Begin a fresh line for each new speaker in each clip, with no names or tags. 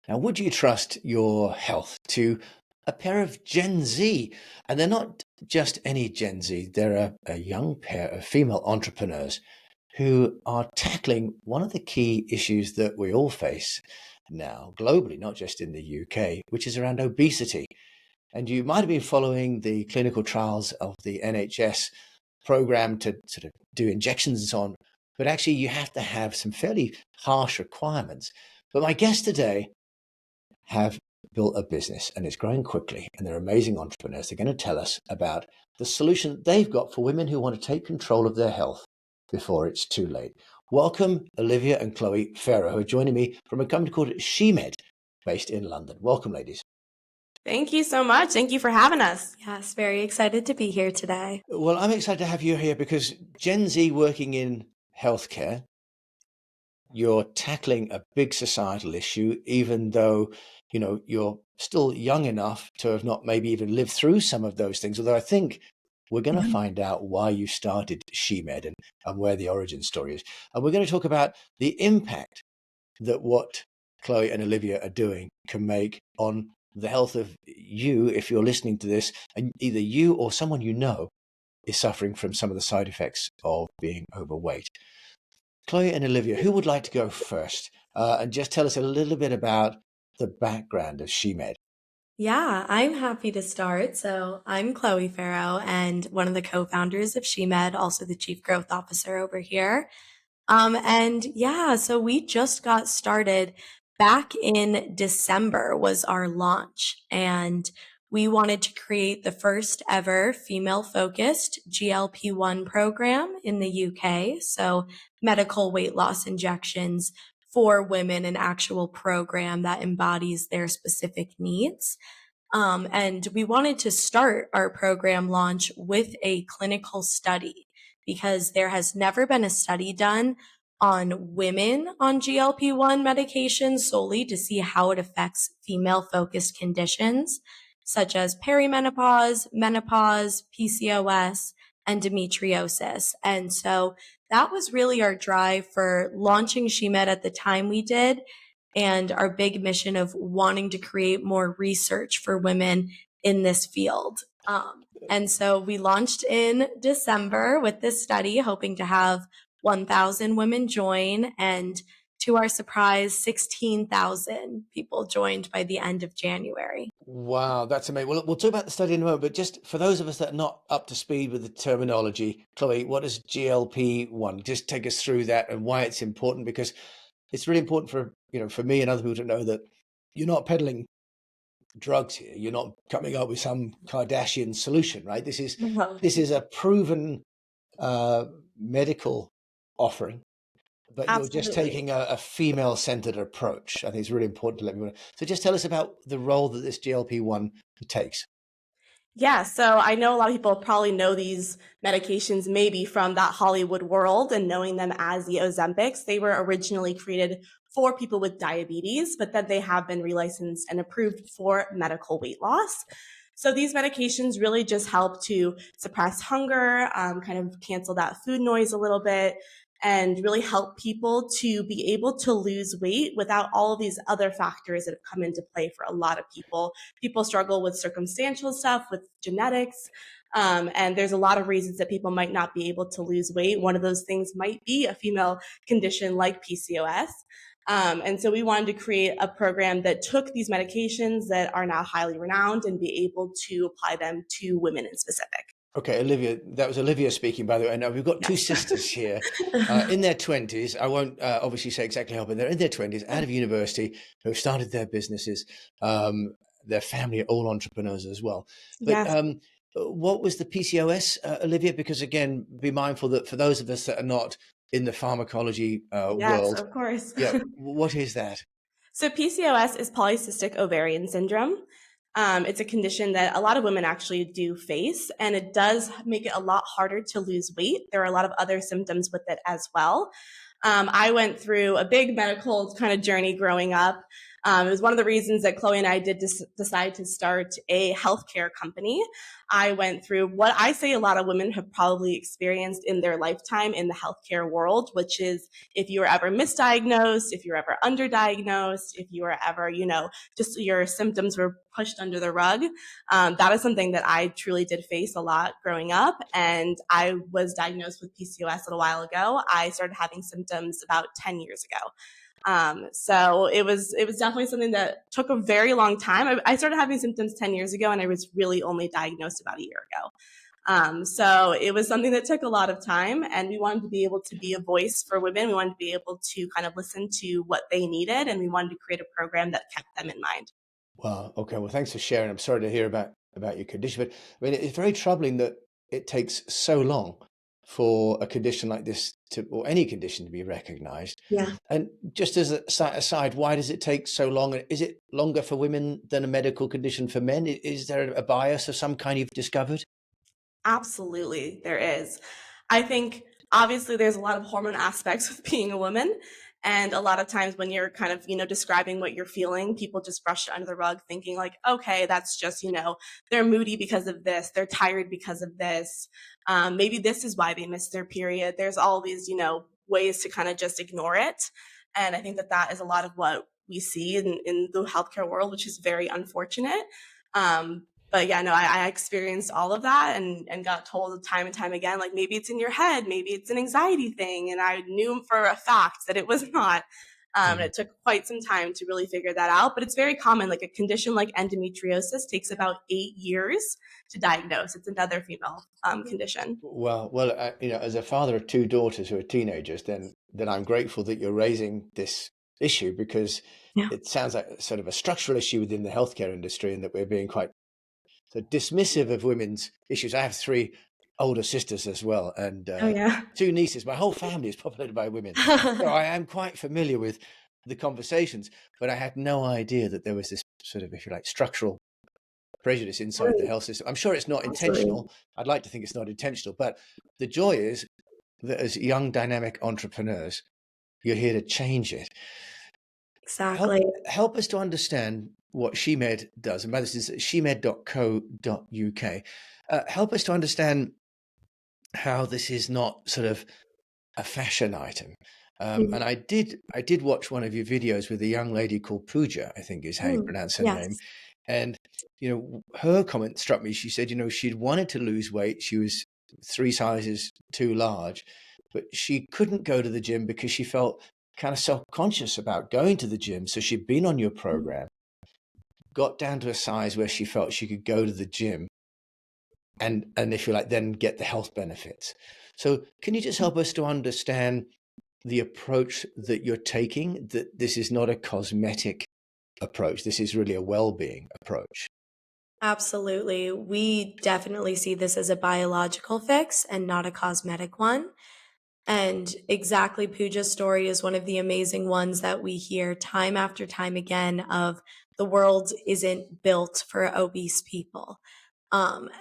Now, would you trust your health to a pair of Gen Z? And they're not just any Gen Z, they're a young pair of female entrepreneurs who are tackling one of the key issues that we all face now globally, not just in the UK, which is around obesity. And you might have been following the clinical trials of the NHS program to sort of do injections and so on. But actually, you have to have some fairly harsh requirements. But my guest today have built a business and it's growing quickly, and they're amazing entrepreneurs. They're going to tell us about the solution they've got for women who want to take control of their health before it's too late. Welcome, Olivia and Chloe Ferro, who are joining me from a company called SheMed, based in London. Welcome, ladies.
Thank you so much. Thank you for having us. Yes, very excited to be here today.
Well, I'm excited to have you here because Gen Z working in healthcare, you're tackling a big societal issue, even though, you're still young enough to have not maybe even lived through some of those things. Although I think we're going to
Mhm.
find out why you started SheMed and where the origin story is. And we're going to talk about the impact that what Chloe and Olivia are doing can make on the health of you if you're listening to this, and either you or someone you know is suffering from some of the side effects of being overweight. Chloe and Olivia, who would like to go first and just tell us a little bit about the background of SheMed?
Yeah, I'm happy to start. So I'm Chloe Ferro and one of the co-founders of SheMed, also the chief growth officer over here. And yeah, so we just got started back in December was our launch, and we wanted to create the first ever female focused GLP-1 program in the UK. So medical weight loss injections for women, an actual program that embodies their specific needs. And we wanted to start our program launch with a clinical study because there has never been a study done on women on GLP-1 medications solely to see how it affects female focused conditions such as perimenopause, menopause, PCOS, endometriosis. And so that was really our drive for launching SheMed at the time we did, and our big mission of wanting to create more research for women in this field. And so we launched in December with this study, hoping to have 1,000 women join. And to our surprise, 16,000 people joined by the end of January.
Wow, that's amazing. Well, we'll talk about the study in a moment, but just for those of us that are not up to speed with the terminology, Chloe, what is GLP-1? Just take us through that and why it's important, because it's really important for me and other people to know that you're not peddling drugs here. You're not coming up with some Kardashian solution, right? This is
Mhm.
this is a proven uh, medical offering, but you're just
Absolutely.
taking a female-centered approach. I think it's really important to let me know. So just tell us about the role that this GLP-1 takes.
Yeah, so I know a lot of people probably know these medications maybe from that Hollywood world and knowing them as the Ozempics. They were originally created for people with diabetes, but then they have been relicensed and approved for medical weight loss. So these medications really just help to suppress hunger, kind of cancel that food noise a little bit, and really help people to be able to lose weight without all of these other factors that have come into play for a lot of people. People struggle with circumstantial stuff, with genetics. And there's a lot of reasons that people might not be able to lose weight. One of those things might be a female condition like PCOS. And so we wanted to create a program that took these medications that are now highly renowned and be able to apply them to women in specific.
Okay, Olivia, that was Olivia speaking, by the way. Now we've got two
Yes.
sisters here in their 20s. I won't obviously say exactly how, but they're in their 20s, out of university, who have started their businesses. Their family are all entrepreneurs as well. But
Yes.
what was the PCOS, Olivia? Because again, be mindful that for those of us that are not in the pharmacology
Yes,
world,
of course.
yeah, what is that?
So PCOS is polycystic ovarian syndrome. It's a condition that a lot of women actually do face, and it does make it a lot harder to lose weight. There are a lot of other symptoms with it as well. I went through a big medical kind of journey growing up.
It was one of the reasons that Chloe and I did decide to start a healthcare company. I went through what I say a lot of women have probably experienced in their lifetime in the healthcare world, which is if you were ever misdiagnosed, if you were ever underdiagnosed, if you were ever, just your symptoms were pushed under the rug. That is something that I truly did face a lot growing up. And I was diagnosed with PCOS a little while ago. I started having symptoms about 10 years ago. So it was definitely something that took a very long time. I started having symptoms 10 years ago, and I was really only diagnosed about a year ago. So it was something that took a lot of time, and we wanted to be able to be a voice for women. We wanted to be able to kind of listen to what they needed, and we wanted to create a program that kept them in mind.
Wow. Okay. Well, thanks for sharing. I'm sorry to hear about your condition, but I mean, it's very troubling that it takes so long for a condition like this or any condition to be recognized.
Yeah.
And just as a aside, why does it take so long? Is it longer for women than a medical condition for men? Is there a bias of some kind you've discovered?
Absolutely, there is. I think obviously there's a lot of hormone aspects with being a woman. And a lot of times when you're kind of, describing what you're feeling, people just brush it under the rug thinking like, okay, that's just, they're moody because of this. They're tired because of this. Maybe this is why they missed their period. There's all these, ways to kind of just ignore it. And I think that that is a lot of what we see in the healthcare world, which is very unfortunate. But yeah, no, I experienced all of that and got told time and time again, like maybe it's in your head, maybe it's an anxiety thing. And I knew for a fact that it was not. And it took quite some time to really figure that out. But it's very common. Like a condition like endometriosis takes about 8 years to diagnose. It's another female condition.
Well, as a father of two daughters who are teenagers, then I'm grateful that you're raising this issue because
Yeah.
it sounds like sort of a structural issue within the healthcare industry, and that we're being quite so dismissive of women's issues. I have three older sisters as well, and
Oh, yeah.
two nieces. My whole family is populated by women, so I am quite familiar with the conversations. But I had no idea that there was this sort of, if you like, structural prejudice inside the
Right.
health system. I'm sure it's not
Absolutely.
intentional. I'd like to think it's not intentional, but the joy is that as young, dynamic entrepreneurs, you're here to change it. Help
Exactly.
help us to understand what SheMed does. And by this is shemed.co.uk. Help us to understand how this is not sort of a fashion item.
Mhm.
And I did watch one of your videos with a young lady called Pooja, I think is how you pronounce her name.
Yes.
And, her comment struck me. She said, she'd wanted to lose weight. She was 3 sizes too large, but she couldn't go to the gym because she felt kind of self-conscious about going to the gym. So she'd been on your
Mhm.
program, got down to a size where she felt she could go to the gym and if you like, then get the health benefits. So can you just help us to understand the approach that you're taking, that this is not a cosmetic approach. This is really a well-being approach.
Absolutely. We definitely see this as a biological fix and not a cosmetic one. And exactly, Pooja's story is one of the amazing ones that we hear time after time again of the world isn't built for obese people.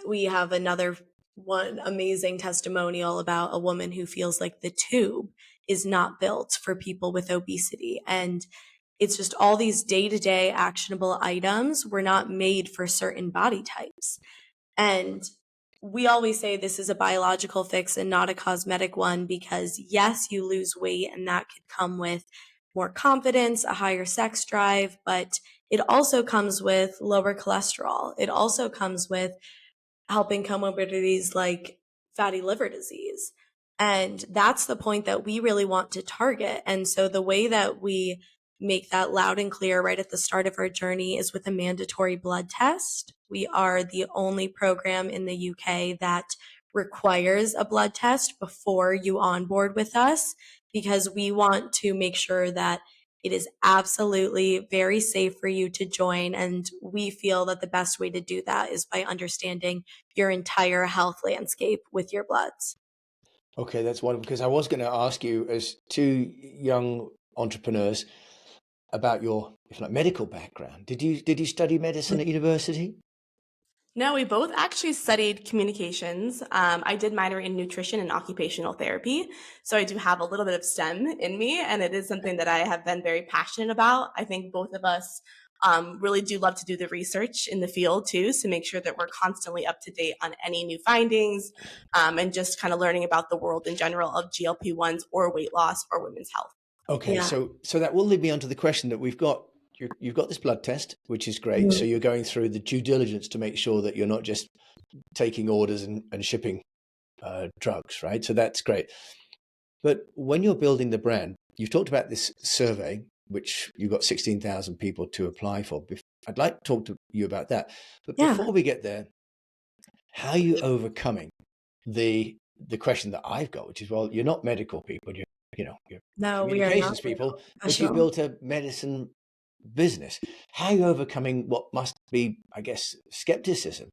We have another one amazing testimonial about a woman who feels like the tube is not built for people with obesity. And it's just all these day to day actionable items were not made for certain body types. And we always say this is a biological fix and not a cosmetic one because, yes, you lose weight and that could come with more confidence, a higher sex drive, but it also comes with lower cholesterol. It also comes with helping comorbidities like fatty liver disease. And that's the point that we really want to target. And so the way that we make that loud and clear right at the start of our journey is with a mandatory blood test. We are the only program in the UK that requires a blood test before you onboard with us because we want to make sure that it is absolutely very safe for you to join. And we feel that the best way to do that is by understanding your entire health landscape with your bloods.
Okay, that's wonderful. Because I was going to ask you, as two young entrepreneurs, about your, if like, medical background. Did you study medicine at university?
No, we both actually studied communications. I did minor in nutrition and occupational therapy. So I do have a little bit of STEM in me, and it is something that I have been very passionate about. I think both of us really do love to do the research in the field too, to make sure that we're constantly up to date on any new findings and just kind of learning about the world in general of GLP-1s or weight loss or women's health.
Okay,
Yeah.
so that will lead me on to the question that we've got. You've got this blood test, which is great.
Mhm.
So you're going through the due diligence to make sure that you're not just taking orders and shipping drugs, right? So that's great. But when you're building the brand, you've talked about this survey, which you've got 16,000 people to apply for. I'd like to talk to you about that. But
Yeah.
before we get there, how are you overcoming the question that I've got, which is, well, you're not medical people, you're
No, we are not
communications
medical
people, but you've
professionals.
built a medicine business. How are you overcoming what must be, I guess, skepticism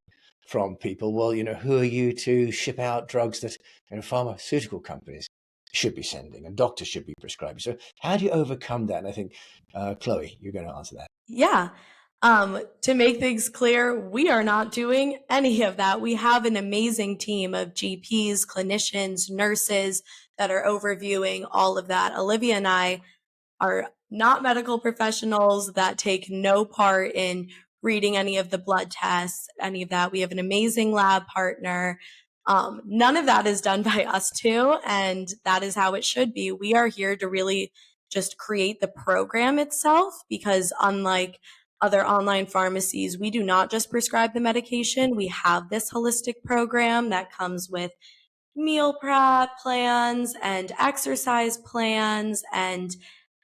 from people? Well, who are you to ship out drugs that pharmaceutical companies should be sending and doctors should be prescribing? So how do you overcome that? And I think, Chloe, you're going to answer that.
Yeah. To make things clear, we are not doing any of that. We have an amazing team of GPs, clinicians, nurses that are overviewing all of that. Olivia and I are not medical professionals that take no part in reading any of the blood tests, any of that. We have an amazing lab partner. None of that is done by us two, and that is how it should be. We are here to really just create the program itself because, unlike other online pharmacies, we do not just prescribe the medication. We have this holistic program that comes with meal prep plans and exercise plans and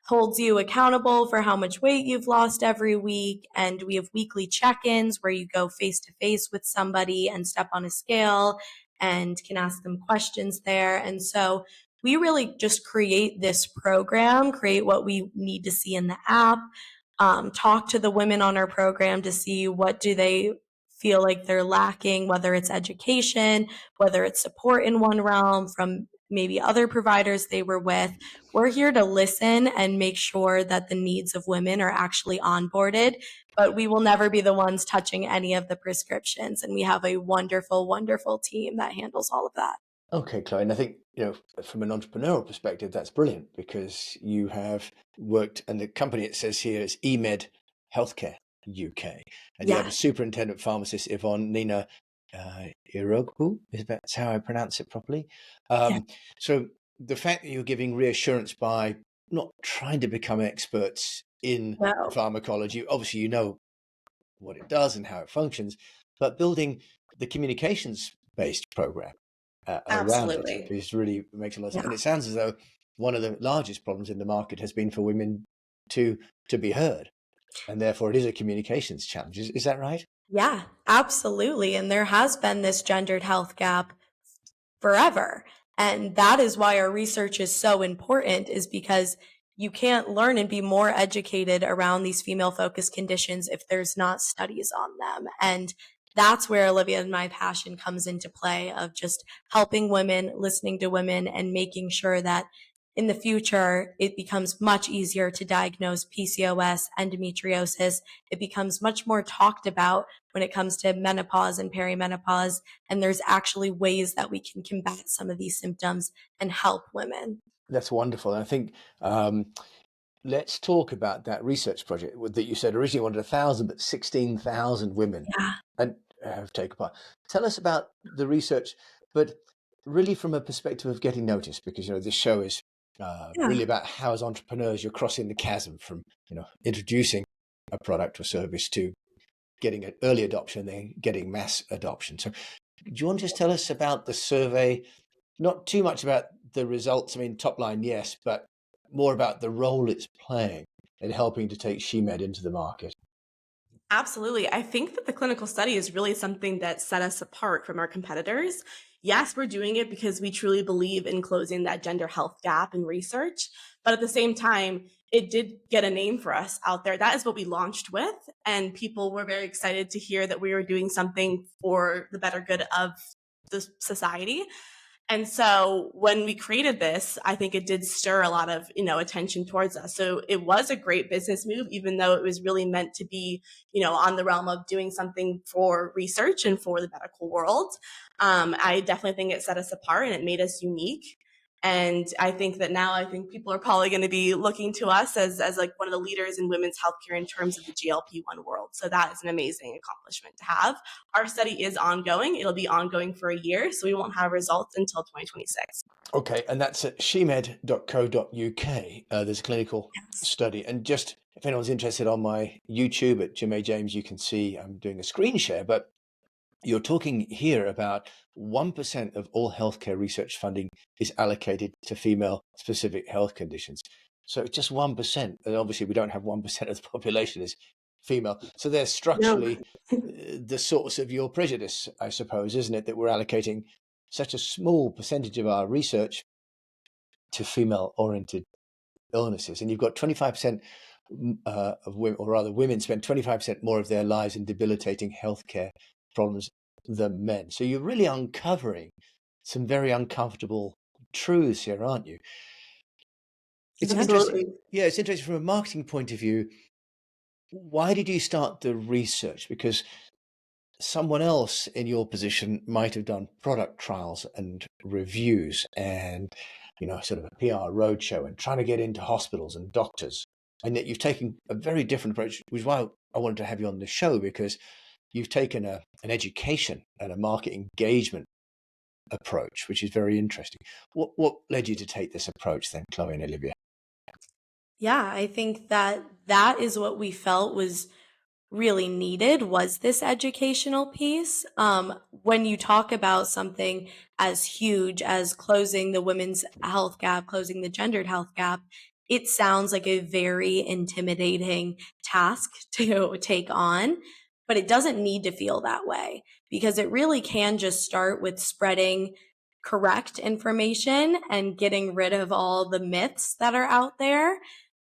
holds you accountable for how much weight you've lost every week. And we have weekly check-ins where you go face to face with somebody and step on a scale and can ask them questions there. And so we really just create this program, create what we need to see in the app, talk to the women on our program to see what do they feel like they're lacking, whether it's education, whether it's support in one realm from maybe other providers they were with. We're here to listen and make sure that the needs of women are actually onboarded, but we will never be the ones touching any of the prescriptions. And we have a wonderful, wonderful team that handles all of that.
Okay, Chloe, and I think, from an entrepreneurial perspective, that's brilliant because you have worked, and the company it says here is SheMed Healthcare UK, and you have a
Yes.
superintendent pharmacist, Yvonne Nina Irogbu, if that's how I pronounce it properly.
Yeah.
So the fact that you're giving reassurance by not trying to become experts in
No.
pharmacology, obviously you know what it does and how it functions, but building the communications-based program around it
Absolutely.
is really makes a lot of sense.
Yeah.
And it sounds as though one of the largest problems in the market has been for women to be heard, and therefore it is a communications challenge. Is that right?
Yeah, absolutely. And there has been this gendered health gap forever. And that is why our research is so important, is because you can't learn and be more educated around these female focused conditions if there's not studies on them. And that's where Olivia and my passion comes into play of just helping women, listening to women, and making sure that in the future it becomes much easier to diagnose PCOS, endometriosis. It becomes much more talked about when it comes to menopause and perimenopause, and there's actually ways that we can combat some of these symptoms and help women.
That's wonderful. And I think let's talk about that research project that you said originally wanted 1,000, but 16,000 women
Yeah.
and have taken part. Tell us about the research, but really from a perspective of getting noticed, because this show is
Yeah.
really about how, as entrepreneurs, you're crossing the chasm from introducing a product or service to getting an early adoption, then getting mass adoption. So, do you want to just tell us about the survey? Not too much about the results. I mean, top line, yes, but more about the role it's playing in helping to take SheMed into the market.
Absolutely. I think that the clinical study is really something that set us apart from our competitors. Yes, we're doing it because we truly believe in closing that gender health gap in research. But at the same time, it did get a name for us out there. That is what we launched with. And people were very excited to hear that we were doing something for the better good of the society. And so when we created this, I think it did stir a lot of, attention towards us. So it was a great business move, even though it was really meant to be, on the realm of doing something for research and for the medical world. I definitely think it set us apart and it made us unique. And I think that now people are probably going to be looking to us as like one of the leaders in women's healthcare in terms of the GLP-1 world. So that is an amazing accomplishment to have. Our study is ongoing. It'll be ongoing for a year, so we won't have results until 2026.
Okay, and that's at shemed.co.uk. There's a clinical study. And just if anyone's interested, on my YouTube at Jim A. James, you can see I'm doing a screen share, but you're talking here about 1% of all healthcare research funding is allocated to female-specific health conditions. So just 1%. And obviously, we don't have 1% of the population is female. So they're structurally the source of your prejudice, I suppose, isn't it, that we're allocating such a small percentage of our research to female-oriented illnesses. And you've got 25% of women, or rather women spend 25% more of their lives in debilitating healthcare problems than men. So you're really uncovering some very uncomfortable truths here, aren't you? It's interesting. Yeah, it's interesting from a marketing point of view. Why did you start the research? Because someone else in your position might have done product trials and reviews and, sort of a PR roadshow and trying to get into hospitals and doctors. And yet you've taken a very different approach, which is why I wanted to have you on the show, because you've taken an education and a market engagement approach, which is very interesting. What led you to take this approach then, Chloe and Olivia?
Yeah, I think that is what we felt was really needed, was this educational piece. When you talk about something as huge as closing the women's health gap, closing the gendered health gap, it sounds like a very intimidating task to take on, but it doesn't need to feel that way, because it really can just start with spreading correct information and getting rid of all the myths that are out there.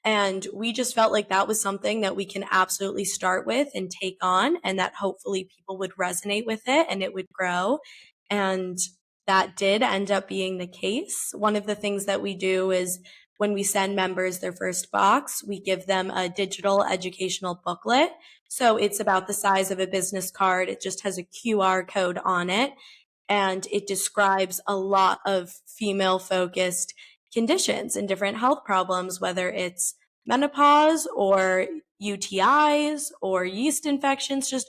And we just felt like that was something that we can absolutely start with and take on, and that hopefully people would resonate with it and it would grow. And that did end up being the case. One of the things that we do is when we send members their first box, we give them a digital educational booklet. So it's about the size of a business card. It just has a QR code on it, and it describes a lot of female-focused conditions and different health problems, whether it's menopause or UTIs or yeast infections, just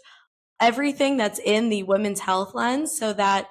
everything that's in the women's health lens, so that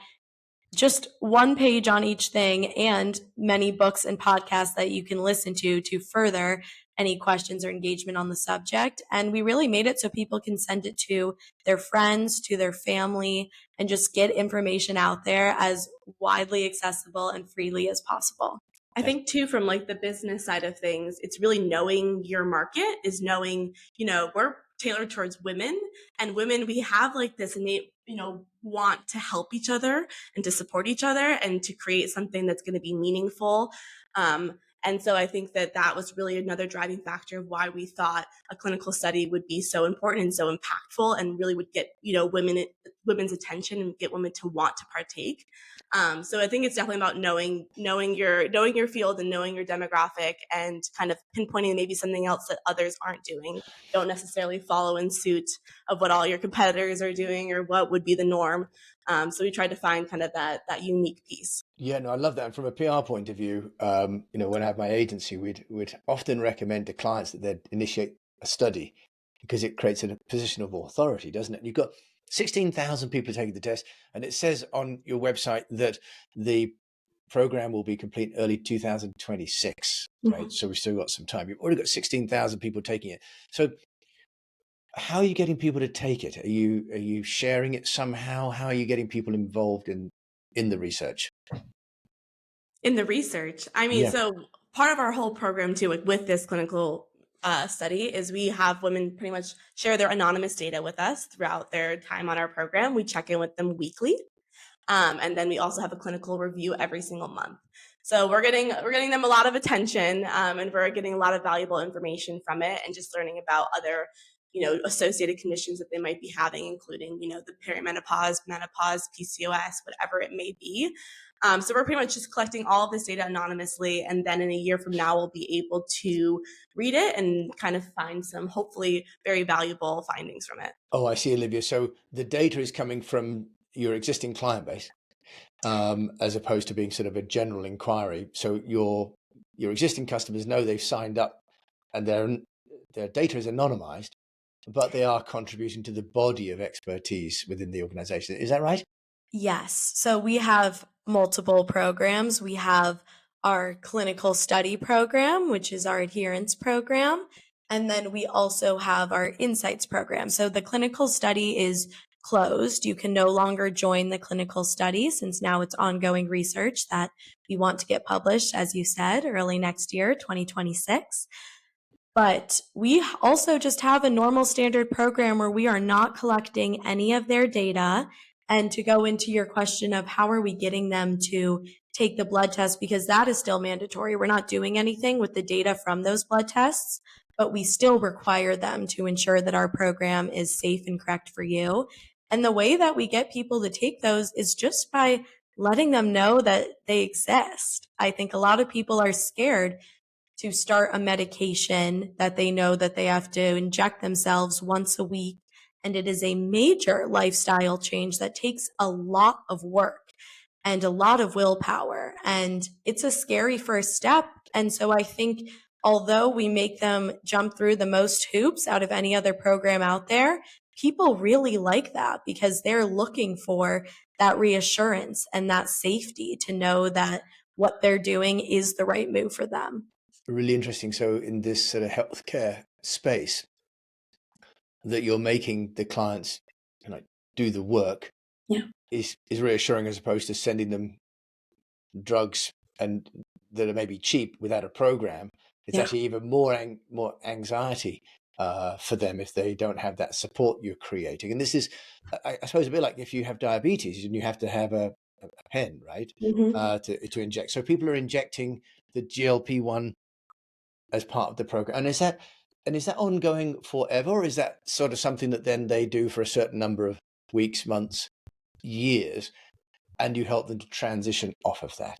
just one page on each thing, and many books and podcasts that you can listen to further any questions or engagement on the subject. And we really made it so people can send it to their friends, to their family, and just get information out there as widely accessible and freely as possible.
I think too, from like the business side of things, it's really knowing your market, is knowing, we're tailored towards women, and women, we have like this innate, want to help each other and to support each other and to create something that's going to be meaningful. And so I think that was really another driving factor of why we thought a clinical study would be so important and so impactful, and really would get, women's attention and get women to want to partake. So I think it's definitely about knowing your field and knowing your demographic, and kind of pinpointing maybe something else that others aren't doing. Don't necessarily follow in suit of what all your competitors are doing or what would be the norm. So we tried to find kind of that unique piece.
Yeah, no, I love that. And from a PR point of view, when I have my agency, we'd often recommend to clients that they'd initiate a study, because it creates a position of authority, doesn't it? You've got 16,000 people taking the test, and it says on your website that the program will be complete early 2026, right? So we've still got some time. You've already got 16,000 people taking it. So how are you getting people to take it? Are you sharing it somehow? How are you getting people involved in the research?
In the research, so part of our whole program too, with this clinical study, is we have women pretty much share their anonymous data with us throughout their time on our program. We check in with them weekly, and then we also have a clinical review every single month. So we're getting them a lot of attention, and we're getting a lot of valuable information from it, and just learning about other associated conditions that they might be having, including the perimenopause, menopause, PCOS, whatever it may be. So we're pretty much just collecting all of this data anonymously, and then in a year from now, we'll be able to read it and kind of find some hopefully very valuable findings from it.
Oh, I see, Olivia. So the data is coming from your existing client base, as opposed to being sort of a general inquiry. So your existing customers know they've signed up, and their data is anonymized, but they are contributing to the body of expertise within the organization. Is that right?
Yes. So we have multiple programs. We have our clinical study program, which is our adherence program. And then we also have our insights program. So the clinical study is closed. You can no longer join the clinical study since now it's ongoing research that we want to get published, as you said, early next year, 2026. But we also just have a normal standard program where we are not collecting any of their data. And to go into your question of how are we getting them to take the blood test, because that is still mandatory. We're not doing anything with the data from those blood tests, but we still require them to ensure that our program is safe and correct for you. And the way that we get people to take those is just by letting them know that they exist. I think a lot of people are scared to start a medication that they know that they have to inject themselves once a week. And it is a major lifestyle change that takes a lot of work and a lot of willpower. And it's a scary first step. And so I think although we make them jump through the most hoops out of any other program out there, people really like that because they're looking for that reassurance and that safety to know that what they're doing is the right move for them.
Really interesting. So in this sort of healthcare space, that you're making the clients do the work,
Yeah.
is reassuring, as opposed to sending them drugs and that are maybe cheap without a program. It's
Yeah.
actually even more anxiety for them if they don't have that support you're creating. And this is, I suppose, a bit like if you have diabetes and you have to have a pen, right, to inject. So people are injecting the GLP-1 as part of the program. And is that ongoing forever, or is that sort of something that then they do for a certain number of weeks, months, years, and you help them to transition off of that?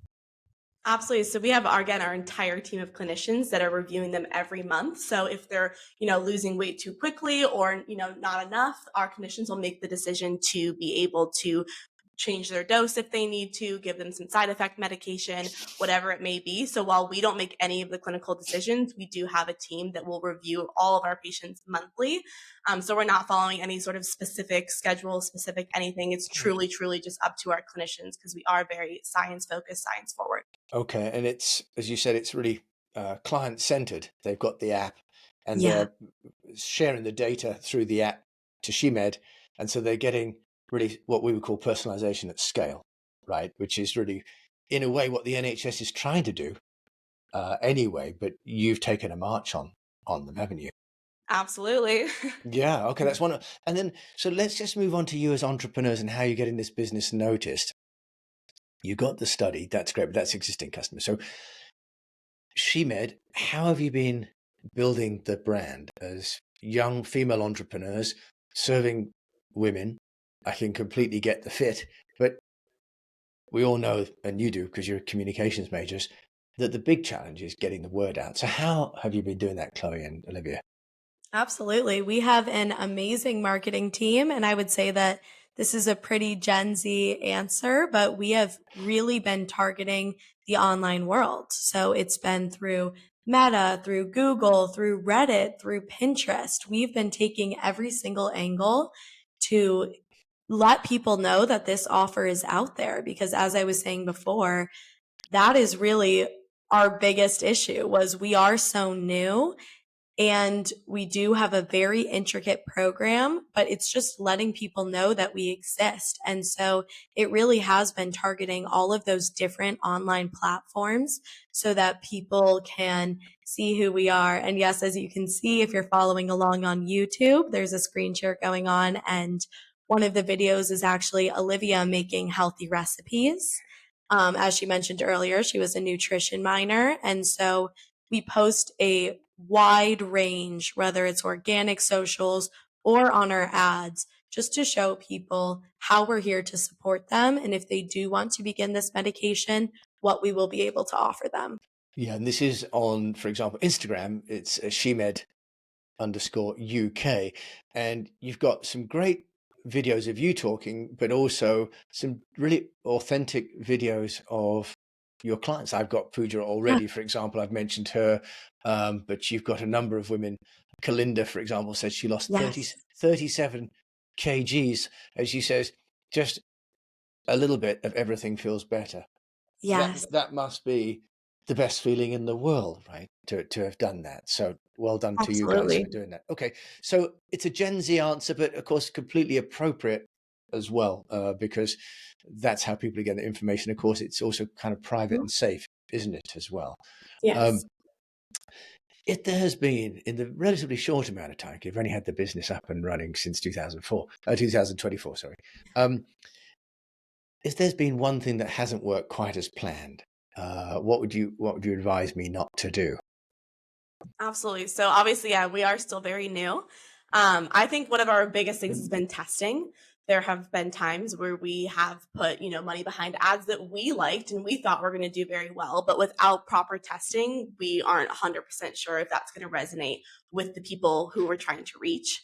Absolutely. So we have our entire team of clinicians that are reviewing them every month. So if they're, losing weight too quickly or, not enough, our clinicians will make the decision to be able to change their dose if they need to, give them some side effect medication, whatever it may be. So while we don't make any of the clinical decisions, we do have a team that will review all of our patients monthly. So we're not following any sort of specific schedule, specific anything. It's truly, truly just up to our clinicians because we are very science focused, science forward.
Okay, and it's, as you said, it's really client centered. They've got the app, and
Yeah.
they're sharing the data through the app to SheMed, and so they're getting really what we would call personalization at scale, right? Which is really, in a way, what the NHS is trying to do anyway. But you've taken a march on them, haven't you?
Absolutely.
Yeah. Okay, that's one. And then, so let's just move on to you as entrepreneurs and how you're getting this business noticed. You got the study, that's great, but that's existing customers. So SheMed, how have you been building the brand as young female entrepreneurs serving women? I can completely get the fit, but we all know, and you do because you're communications majors, that the big challenge is getting the word out. So how have you been doing that, Chloe and Olivia?
Absolutely. We have an amazing marketing team, and I would say that this is a pretty Gen Z answer, but we have really been targeting the online world. So it's been through Meta, through Google, through Reddit, through Pinterest. We've been taking every single angle to let people know that this offer is out there because as I was saying before, that is really our biggest issue was we are so new and we do have a very intricate program, but it's just letting people know that we exist. And so it really has been targeting all of those different online platforms so that people can see who we are. And yes, as you can see, if you're following along on YouTube, there's a screen share going on. And one of the videos is actually Olivia making healthy recipes. As she mentioned earlier, she was a nutrition minor. And so we post a wide range, whether it's organic socials or on our ads, just to show people how we're here to support them. And if they do want to begin this medication, what we will be able to offer them.
Yeah, and this is on, for example, Instagram. It's SheMed_UK, and you've got some great videos of you talking, but also some really authentic videos of your clients. I've got Pooja already, for example. I've mentioned her, but you've got a number of women. Kalinda, for example, said she lost
Yes.
37 kgs. As she says, just a little bit of everything feels better.
Yes.
That must be the best feeling in the world, right? To have done that. So well done to you guys
Absolutely.
for doing that. Okay, so it's a Gen Z answer, but of course completely appropriate as well, because that's how people get the information. Of course, it's also kind of private and safe, isn't it, as well?
Yes.
If there has been, in the relatively short amount of time, you've only had the business up and running since 2024, sorry. If there's been one thing that hasn't worked quite as planned, what would you advise me not to do?
Absolutely. So obviously, yeah, we are still very new. I think one of our biggest things has been testing. There have been times where we have put, money behind ads that we liked and we thought were going to do very well, but without proper testing, we aren't 100% sure if that's going to resonate with the people who we're trying to reach.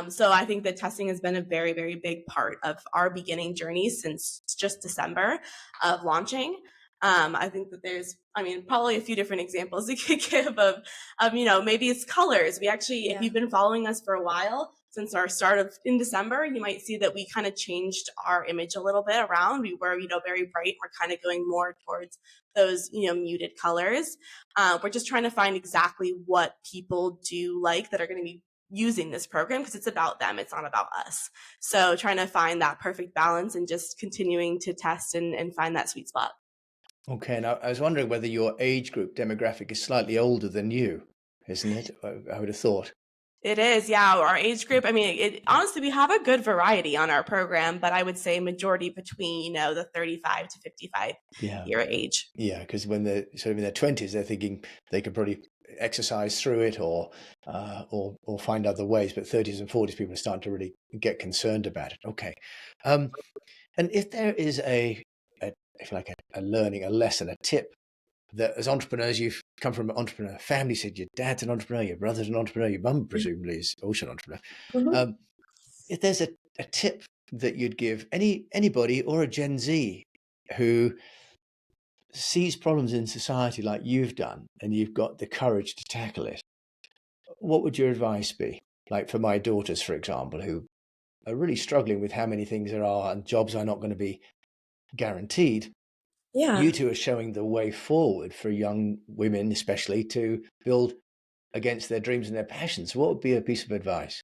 So I think that testing has been a very, very big part of our beginning journey since just December of launching. I think that there's, probably a few different examples you could give of, maybe it's colors. We actually, if you've been following us for a while, since our start of in December, you might see that we kind of changed our image a little bit around. We were, very bright. We're kind of going more towards those, muted colors. We're just trying to find exactly what people do like that are going to be using this program, because it's about them. It's not about us. So trying to find that perfect balance and just continuing to test and find that sweet spot.
Okay, now I was wondering whether your age group demographic is slightly older than you, isn't it? I would have thought.
It is, yeah. Our age group, honestly, we have a good variety on our program, but I would say majority between, the 35 to 55
Yeah.
year age.
Yeah, because when they're sort of in their 20s, they're thinking they could probably exercise through it or find other ways. But 30s and 40s, people are starting to really get concerned about it. Okay. And if there is if you like a learning, a lesson, a tip that as entrepreneurs, you've come from an entrepreneur family, said your dad's an entrepreneur, your brother's an entrepreneur, your mum presumably is also an entrepreneur.
Mhm.
If there's a tip that you'd give anybody or a Gen Z who sees problems in society like you've done and you've got the courage to tackle it, what would your advice be? Like for my daughters, for example, who are really struggling with how many things there are and jobs are not going to be guaranteed.
Yeah.
You two are showing the way forward for young women, especially, to build against their dreams and their passions. What would be a piece of advice?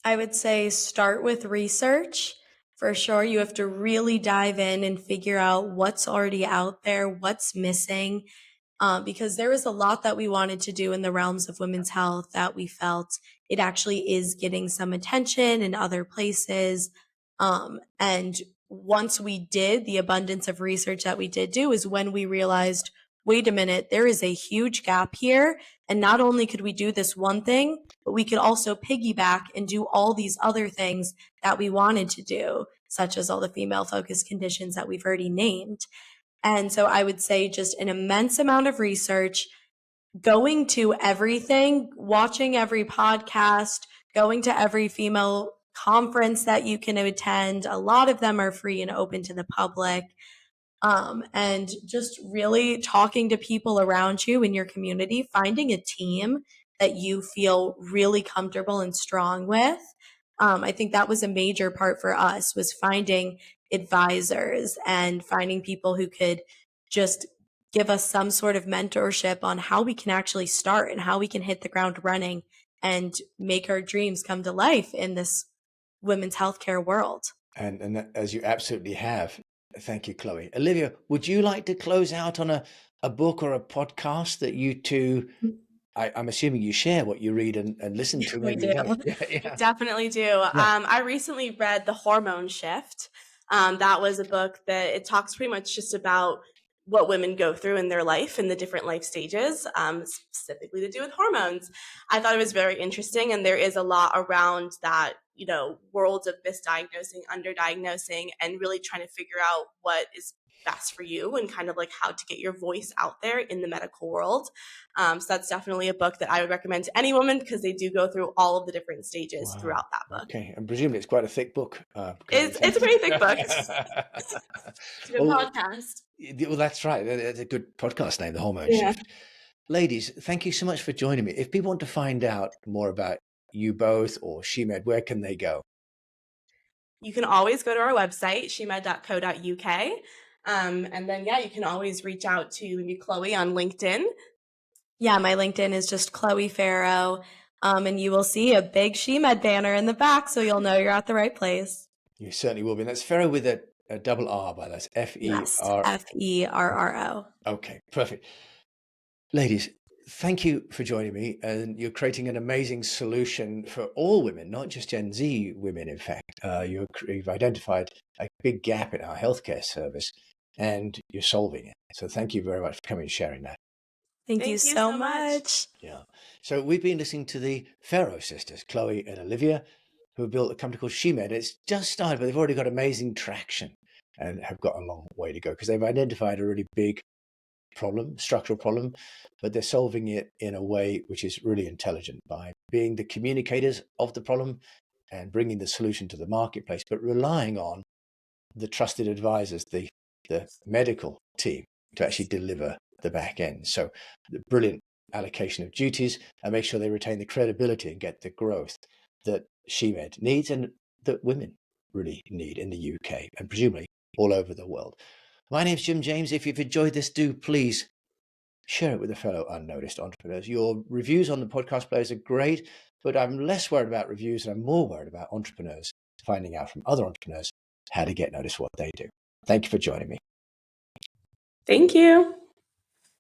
I would say start with research. For sure, you have to really dive in and figure out what's already out there, what's missing, because there was a lot that we wanted to do in the realms of women's health that we felt it actually is getting some attention in other places. And once we did, the abundance of research that we did do is when we realized, wait a minute, there is a huge gap here. And not only could we do this one thing, but we could also piggyback and do all these other things that we wanted to do, such as all the female focused conditions that we've already named. And so I would say just an immense amount of research, going to everything, watching every podcast, going to every female conference that you can attend. A lot of them are free and open to the public. And just really talking to people around you in your community, finding a team that you feel really comfortable and strong with. I think that was a major part for us, was finding advisors and finding people who could just give us some sort of mentorship on how we can actually start and how we can hit the ground running and make our dreams come to life in this women's healthcare world.
And as you absolutely have. Thank you, Chloe. Olivia, would you like to close out on a book or a podcast that you two, I'm assuming you share what you read and listen to?
We
Maybe
do.
We definitely do. I recently read The Hormone Shift. That was a book that it talks pretty much just about what women go through in their life and the different life stages, specifically to do with hormones. I thought it was very interesting, and there is a lot around that, worlds of misdiagnosing, underdiagnosing, and really trying to figure out what is best for you and kind of like how to get your voice out there in the medical world. So that's definitely a book that I would recommend to any woman, because they do go through all of the different stages throughout that book.
Okay, and presumably it's quite a thick book.
It's a very thick book. It's a good podcast.
Well, that's right. It's a good podcast name, The Hormone
Yeah.
Shift. Ladies, thank you so much for joining me. If people want to find out more about you both or SheMed, where can they go?
You can always go to our website, shemed.co.uk. And then, you can always reach out to maybe Chloe on LinkedIn.
Yeah, my LinkedIn is just Chloe Ferro. And you will see a big SheMed banner in the back, so you'll know you're at the right place.
You certainly will be. And that's Ferro with a double R, by that's F-E-R.
Yes, Ferro.
Okay, perfect. Ladies, thank you for joining me. And you're creating an amazing solution for all women, not just Gen Z women, in fact. You've identified a big gap in our healthcare service, and you're solving it. So thank you very much for coming and sharing that.
Thank you so much.
Yeah. So we've been listening to the Ferro sisters, Chloe and Olivia, who have built a company called SheMed. It's just started, but they've already got amazing traction and have got a long way to go because they've identified a really big problem, structural problem, but they're solving it in a way which is really intelligent by being the communicators of the problem and bringing the solution to the marketplace, but relying on the trusted advisors, the medical team, to actually deliver the back end. So the brilliant allocation of duties and make sure they retain the credibility and get the growth that SheMed needs and that women really need in the UK and presumably all over the world. My name's Jim James. If you've enjoyed this, do please share it with a fellow unnoticed entrepreneurs. Your reviews on the podcast players are great, but I'm less worried about reviews and I'm more worried about entrepreneurs finding out from other entrepreneurs how to get noticed what they do. Thank you for joining me.
Thank you.